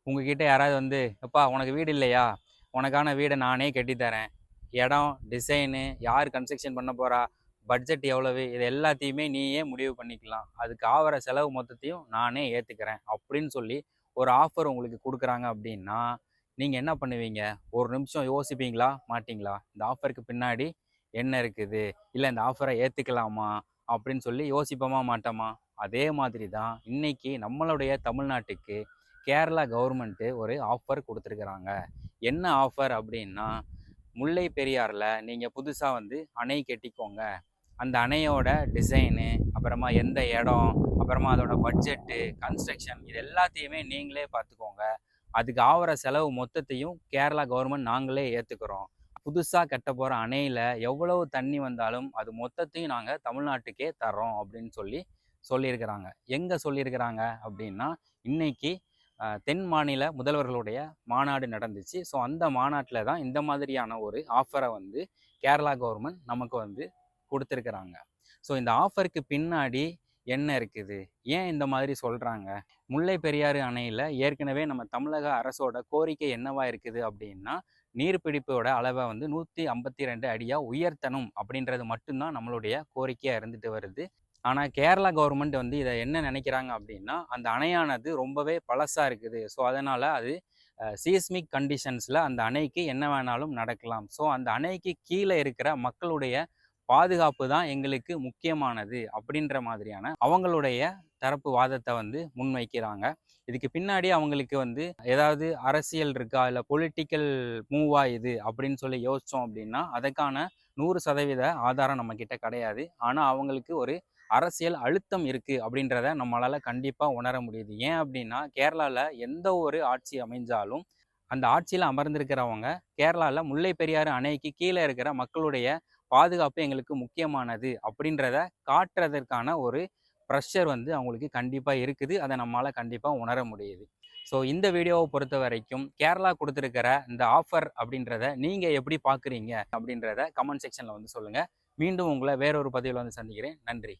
உங்ககிட்ட யாராவது வந்து, "எப்பா உனக்கு வீடு இல்லையா? உனக்கான வீட நானே கட்டித்தரேன். இடம், டிசைனு, யார் கன்ஸ்ட்ரக்ஷன் பண்ண போறா? பட்ஜெட் எவ்வளவு? இது எல்லாத்தையுமே நீயே முடிவு பண்ணிக்கலாம். அதுக்கு ஆவற செலவு மொத்தத்தையும் நானே ஏத்துக்கிறேன்." அப்படின்னு சொல்லி ஒரு ஆஃபர் உங்களுக்கு குடுக்குறாங்க அப்படின்னா, நீங்க என்ன பண்ணுவீங்க? ஒரு நிமிஷம் யோசிப்பீங்களா? மாட்டீங்களா? இந்த ஆஃபருக்கு பின்னாடி என்ன இருக்குது? இல்ல இந்த ஆஃபர ஏத்துக்கலாமா? அப்படின்னு சொல்லி யோசிப்போமா? மாட்டோமா? அதே மாதிரி தான் இன்னைக்கு நம்மளுடைய தமிழ்நாட்டுக்கு கேரளா கவர்மெண்ட்டு ஒரு ஆஃபர் குடுத்துருக்குறாங்க. என்ன ஆஃபர் அப்படின்னா, முல்லை பெரியாறுல நீங்க புதுசா வந்து அணை கட்டிக்கோங்க. அந்த அணையோட டிசைனு, அப்புறமா எந்த இடம், அப்புறமா அதோட பட்ஜெட்டு, கன்ஸ்ட்ரக்ஷன் இது எல்லாத்தையுமே நீங்களே பார்த்துக்கோங்க. அதுக்கு ஆவுற செலவு மொத்தத்தையும் கேரளா கவர்மெண்ட் நாங்களே ஏத்துக்கிறோம். புதுசா கட்டப்போற அணையில எவ்வளவு தண்ணி வந்தாலும் அது மொத்தத்தையும் நாங்க தமிழ்நாட்டுக்கே தர்றோம் அப்படின்னு சொல்லி சொல்லியிருக்கிறாங்க. எங்க சொல்லியிருக்கிறாங்க அப்படின்னா, இன்னைக்கு தென் மாநில முதல்வர்களுடைய மாநாடு நடந்துச்சு. ஸோ அந்த மாநாட்டில தான் இந்த மாதிரியான ஒரு ஆஃபரை வந்து கேரளா கவர்மெண்ட் நமக்கு வந்து குடுத்துருக்குறாங்க. ஸோ இந்த ஆஃபருக்கு பின்னாடி என்ன இருக்குது? ஏன் இந்த மாதிரி சொல்றாங்க? முல்லை பெரியாறு அணையில ஏற்கனவே நம்ம தமிழக அரசோட கோரிக்கை என்னவா இருக்குது அப்படின்னா, நீர்பிடிப்போட அளவை வந்து 152 அடியா உயர்த்தணும் அப்படின்றது மட்டும் தான் நம்மளுடைய கோரிக்கையா இருந்துட்டு வருது. ஆனா கேரளா கவர்மெண்ட் வந்து இத என்ன நினைக்கிறாங்க அப்படின்னா, அந்த அணையானது ரொம்பவே பழசா இருக்குது. ஸோ அதனால அது சீஸ்மிக் கண்டிஷன்ஸ்ல அந்த அணைக்கு என்ன வேணாலும் நடக்கலாம். ஸோ அந்த அணைக்கு கீழ இருக்கிற மக்களுடைய பாதுகாப்பு தான் எங்களுக்கு முக்கியமானது அப்படின்ற மாதிரியான அவங்களுடைய தரப்பு வாதத்தை வந்து முன்வைக்கிறாங்க. இதுக்கு பின்னாடி அவங்களுக்கு வந்து ஏதாவது அரசியல் இருக்கா? இல்ல பொலிட்டிக்கல் மூவா இது அப்படின்னு சொல்லி யோசிச்சோம் அப்படின்னா, அதற்கான 100% ஆதாரம் நம்மகிட்ட கிடையாது. ஆனா அவங்களுக்கு ஒரு அரசியல் அழுத்தம் இருக்கு அப்படின்றத நம்மளால கண்டிப்பா உணர முடியுது. ஏன் அப்படின்னா, கேரளால எந்த ஒரு ஆட்சி அமைஞ்சாலும், அந்த ஆட்சியில அமர்ந்திருக்கிறவங்க கேரளால முல்லை பெரியாறு அணைக்கு கீழ இருக்கிற மக்களுடைய பாதுகாப்பு எங்களுக்கு முக்கியமானது அப்படின்றத காட்டுறதற்கான ஒரு ப்ரெஷர் வந்து அவங்களுக்கு கண்டிப்பா இருக்குது. அத நம்மால கண்டிப்பா உணர முடியுது. ஸோ இந்த வீடியோவ பொறுத்தவரைக்கும் கேரளா குடுத்திருக்கிற இந்த ஆஃபர் அப்படின்றத நீங்க எப்படி பார்க்குறீங்க? அப்படின்றத கமெண்ட் செக்ஷன்ல வந்து சொல்லுங்க. மீண்டும் உங்கள வேறொரு பதிவுல வந்து சந்திக்கிறேன். நன்றி.